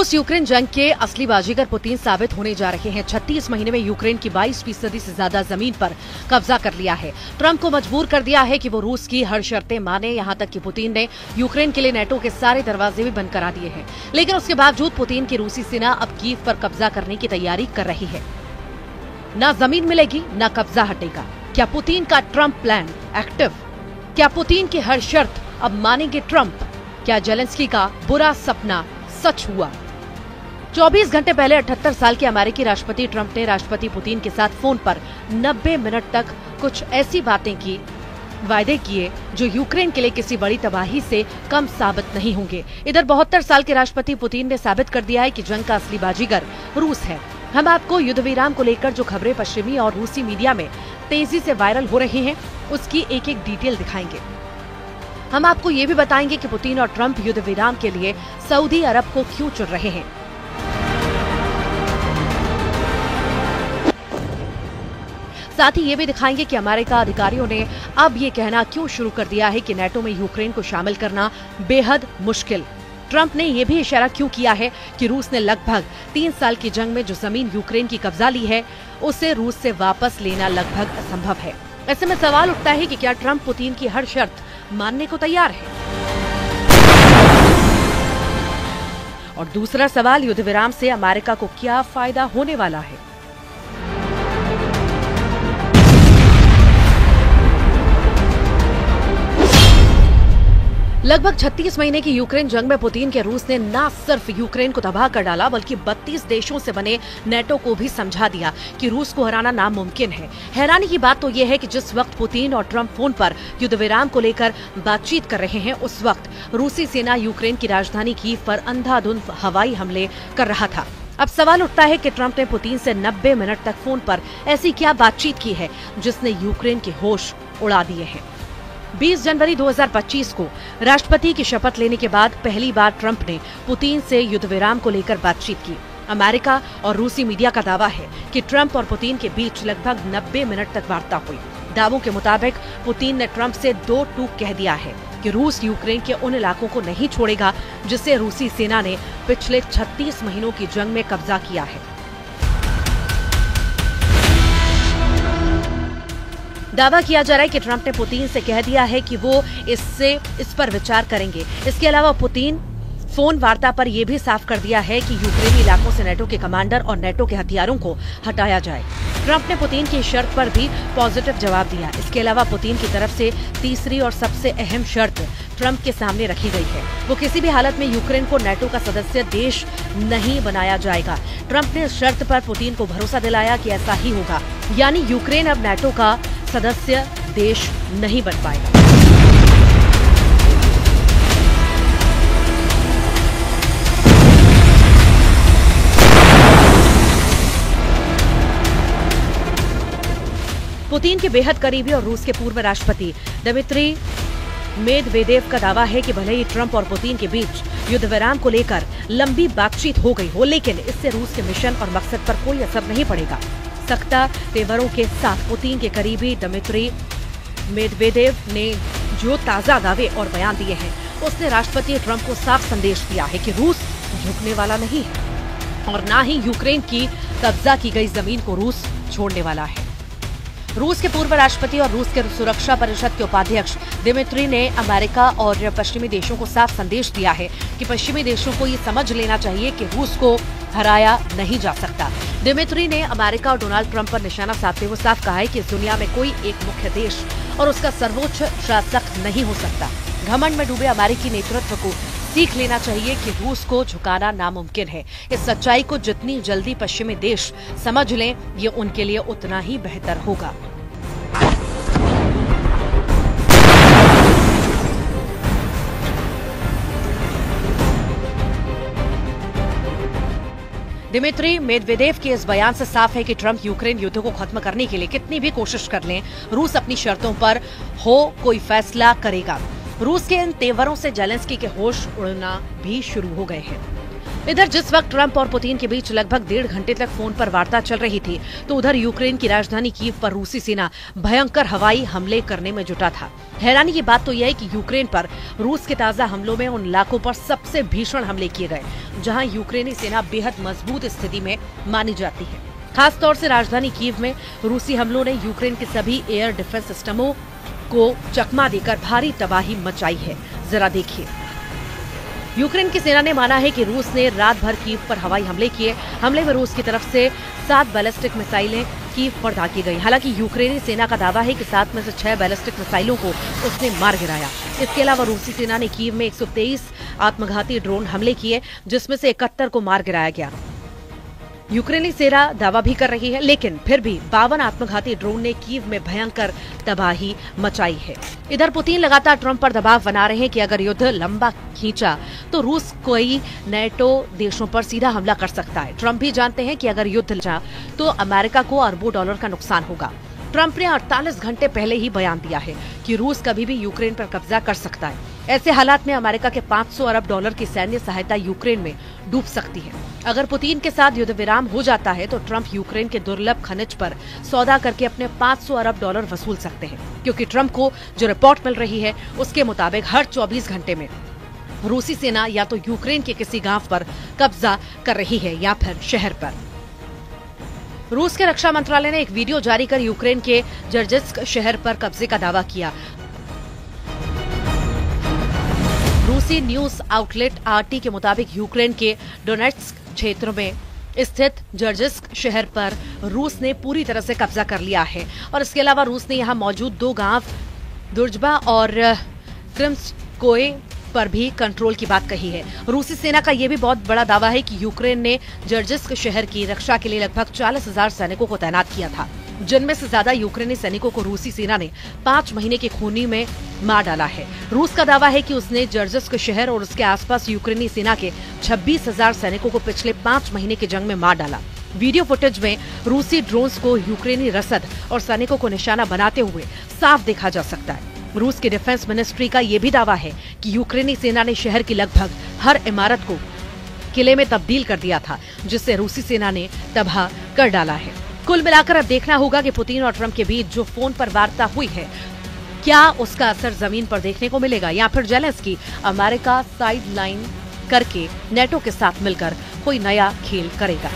रूस यूक्रेन जंग के असली बाजीगर पुतिन साबित होने जा रहे हैं। 36 महीने में यूक्रेन की 22% से ज्यादा जमीन पर कब्जा कर लिया है। ट्रंप को मजबूर कर दिया है कि वो रूस की हर शर्तें माने। यहाँ तक कि पुतिन ने यूक्रेन के लिए नेटो के सारे दरवाजे भी बंद करा दिए हैं। लेकिन उसके बावजूद पुतिन की रूसी सेना अब कीव पर कब्जा करने की तैयारी कर रही है। न जमीन मिलेगी न कब्जा हटेगा। क्या पुतिन का ट्रंप प्लान एक्टिव? क्या पुतिन की हर शर्त अब मानेंगे ट्रंप? क्या जेलेंस्की का बुरा सपना सच हुआ? 24 घंटे पहले 78 साल के अमेरिकी राष्ट्रपति ट्रंप ने राष्ट्रपति पुतिन के साथ फोन पर 90 मिनट तक कुछ ऐसी बातें की, वायदे किए जो यूक्रेन के लिए किसी बड़ी तबाही से कम साबित नहीं होंगे। इधर 72 साल के राष्ट्रपति पुतिन ने साबित कर दिया है कि जंग का असली बाजीगर रूस है। हम आपको युद्ध विराम को लेकर जो खबरें पश्चिमी और रूसी मीडिया में तेजी से वायरल हो रही हैं, उसकी एक एक डिटेल दिखाएंगे। हम आपको ये भी बताएंगे कि पुतिन और ट्रंप युद्ध विराम के लिए सऊदी अरब को क्यों चुन रहे हैं। साथ ही ये भी दिखाएंगे कि अमेरिका अधिकारियों ने अब ये कहना क्यों शुरू कर दिया है कि नेटो में यूक्रेन को शामिल करना बेहद मुश्किल। ट्रंप ने यह भी इशारा क्यों किया है कि रूस ने लगभग 3 साल की जंग में जो जमीन यूक्रेन की कब्जा ली है, उसे रूस से वापस लेना लगभग असंभव है। ऐसे में सवाल उठता है कि क्या ट्रंप पुतिन की हर शर्त मानने को तैयार है? और दूसरा सवाल, युद्ध विराम से अमेरिका को क्या फायदा होने वाला है? लगभग 36 महीने की यूक्रेन जंग में पुतिन के रूस ने न सिर्फ यूक्रेन को तबाह कर डाला, बल्कि 32 देशों से बने नेटो को भी समझा दिया कि रूस को हराना नामुमकिन है। हैरानी की बात तो यह है कि जिस वक्त पुतिन और ट्रंप फोन पर युद्ध विराम को लेकर बातचीत कर रहे हैं, उस वक्त रूसी सेना यूक्रेन की राजधानी कीव पर अंधाधुंध हवाई हमले कर रहा था। अब सवाल उठता है कि ट्रंप ने पुतिन से 90 मिनट तक फोन पर ऐसी क्या बातचीत की है जिसने यूक्रेन के होश उड़ा दिए हैं। 20 जनवरी 2025 को राष्ट्रपति की शपथ लेने के बाद पहली बार ट्रंप ने पुतिन से युद्ध विराम को लेकर बातचीत की। अमेरिका और रूसी मीडिया का दावा है कि ट्रंप और पुतिन के बीच लगभग 90 मिनट तक वार्ता हुई। दावों के मुताबिक पुतिन ने ट्रंप से 2 टूक कह दिया है कि रूस यूक्रेन के उन इलाकों को नहीं छोड़ेगा जिसे रूसी सेना ने पिछले 36 महीनों की जंग में कब्जा किया है। दावा किया जा रहा है कि ट्रंप ने पुतिन से कह दिया है कि वो इस पर विचार करेंगे। इसके अलावा पुतिन फोन वार्ता पर यह भी साफ कर दिया है कि यूक्रेनी इलाकों से नेटो के कमांडर और नेटो के हथियारों को हटाया जाए। ट्रंप ने पुतिन की शर्त पर भी पॉजिटिव जवाब दिया। इसके अलावा पुतिन की तरफ से तीसरी और सबसे अहम शर्त ट्रंप के सामने रखी गई है। वो किसी भी हालत में यूक्रेन को नेटो का सदस्य देश नहीं बनाया जाएगा। ट्रंप ने इस शर्त पर पुतिन को भरोसा दिलाया कि ऐसा ही होगा, यानी यूक्रेन अब नेटो का सदस्य देश नहीं बन पाएगा। पुतिन के बेहद करीबी और रूस के पूर्व राष्ट्रपति दिमित्री मेदवेदेव का दावा है कि भले ही ट्रंप और पुतिन के बीच युद्ध विराम को लेकर लंबी बातचीत हो गई हो, लेकिन इससे रूस के मिशन और मकसद पर कोई असर नहीं पड़ेगा। सख्ता तेवरों के साथ पुतिन के करीबी दिमित्री मेदवेदेव ने जो ताजा दावे और बयान दिए हैं, उसने राष्ट्रपति ट्रंप को साफ संदेश दिया है कि रूस झुकने वाला नहीं है और न ही यूक्रेन की कब्जा की गई जमीन को रूस छोड़ने वाला है। रूस के पूर्व राष्ट्रपति और रूस के सुरक्षा परिषद के उपाध्यक्ष दिमित्री ने अमेरिका और पश्चिमी देशों को साफ संदेश दिया है कि पश्चिमी देशों को ये समझ लेना चाहिए कि रूस को हराया नहीं जा सकता। दिमित्री ने अमेरिका और डोनाल्ड ट्रंप पर निशाना साधते हुए साफ कहा है कि इस दुनिया में कोई एक मुख्य देश और उसका सर्वोच्च शासक नहीं हो सकता। घमंड में डूबे अमेरिकी नेतृत्व को सीख लेना चाहिए कि रूस को झुकाना नामुमकिन है। इस सच्चाई को जितनी जल्दी पश्चिमी देश समझ लें, ये उनके लिए उतना ही बेहतर होगा। दिमित्री मेदवेदेव के इस बयान से साफ है कि ट्रंप यूक्रेन युद्ध को खत्म करने के लिए कितनी भी कोशिश कर लें, रूस अपनी शर्तों पर कोई फैसला करेगा। रूस के इन तेवरों से जेलेंस्की के होश उड़ना भी शुरू हो गए हैं। इधर जिस वक्त ट्रंप और पुतिन के बीच लगभग 1.5 घंटे तक फोन पर वार्ता चल रही थी, तो उधर यूक्रेन की राजधानी कीव पर रूसी सेना भयंकर हवाई हमले करने में जुटा था। हैरानी की बात तो यह है कि यूक्रेन पर रूस के ताजा हमलों में उन इलाकों पर सबसे भीषण हमले किए गए जहां यूक्रेनी सेना बेहद मजबूत स्थिति में मानी जाती है। खास तौर से राजधानी कीव में रूसी हमलों ने यूक्रेन के सभी एयर डिफेंस सिस्टमों को चकमा देकर भारी तबाही मचाई है। जरा देखिए। यूक्रेन की सेना ने माना है कि रूस ने रात भर कीव पर हवाई हमले किए। हमले में रूस की तरफ से 7 बैलिस्टिक मिसाइलें कीव पर दागी गई। हालांकि यूक्रेनी सेना का दावा है कि 7 में से 6 बैलिस्टिक मिसाइलों को उसने मार गिराया। इसके अलावा रूसी सेना ने कीव में 123 आत्मघाती ड्रोन हमले किए, जिसमें से 71 को मार गिराया गया। यूक्रेनी सेना दावा भी कर रही है, लेकिन फिर भी 52 आत्मघाती ड्रोन ने कीव में भयंकर तबाही मचाई है। इधर पुतिन लगातार ट्रंप पर दबाव बना रहे हैं कि अगर युद्ध लंबा खींचा तो रूस कोई नेटो देशों पर सीधा हमला कर सकता है। ट्रंप भी जानते हैं कि अगर युद्ध लगा तो अमेरिका को अरबों डॉलर का नुकसान होगा। ट्रंप ने 48 घंटे पहले ही बयान दिया है कि रूस कभी भी यूक्रेन पर कब्जा कर सकता है। ऐसे हालात में अमेरिका के 500 अरब डॉलर की सैन्य सहायता यूक्रेन में डूब सकती है। अगर पुतिन के साथ युद्ध विराम हो जाता है तो ट्रंप यूक्रेन के दुर्लभ खनिज पर सौदा करके अपने 500 अरब डॉलर वसूल सकते हैं, क्योंकि ट्रंप को जो रिपोर्ट मिल रही है उसके मुताबिक हर 24 घंटे में रूसी सेना या तो यूक्रेन के किसी गांव पर कब्जा कर रही है या फिर शहर पर। रूस के रक्षा मंत्रालय ने एक वीडियो जारी कर यूक्रेन के जर्जिस्क शहर पर कब्जे का दावा किया। रूसी न्यूज आउटलेट आरटी के मुताबिक यूक्रेन के डोनेट्स्क क्षेत्र में स्थित जर्जिस्क शहर पर रूस ने पूरी तरह से कब्जा कर लिया है और इसके अलावा रूस ने यहां मौजूद 2 गांव दुर्जबा और क्रिम्स्कोए पर भी कंट्रोल की बात कही है। रूसी सेना का यह भी बहुत बड़ा दावा है कि यूक्रेन ने जर्जिस्क शहर की रक्षा के लिए लगभग 40,000 सैनिकों को तैनात किया था, जिनमें से ज्यादा यूक्रेनी सैनिकों को रूसी सेना ने 5 महीने की खूनी में मार डाला है। रूस का दावा है कि उसने जर्जिस्क शहर और उसके आसपास यूक्रेनी सेना के 26,000 सैनिकों को पिछले 5 महीने की जंग में मार डाला। वीडियो फुटेज में रूसी ड्रोन्स को यूक्रेनी रसद और सैनिकों को निशाना बनाते हुए साफ देखा जा सकता है। रूस की डिफेंस मिनिस्ट्री का यह भी दावा है कि यूक्रेनी सेना ने शहर की लगभग हर इमारत को किले में तब्दील कर दिया था, जिससे रूसी सेना ने तबाह कर डाला है। कुल मिलाकर अब देखना होगा कि पुतिन और ट्रंप के बीच जो फोन पर वार्ता हुई है, क्या उसका असर जमीन पर देखने को मिलेगा या फिर जेलेंस्की अमेरिका साइड लाइन करके नेटो के साथ मिलकर कोई नया खेल करेगा।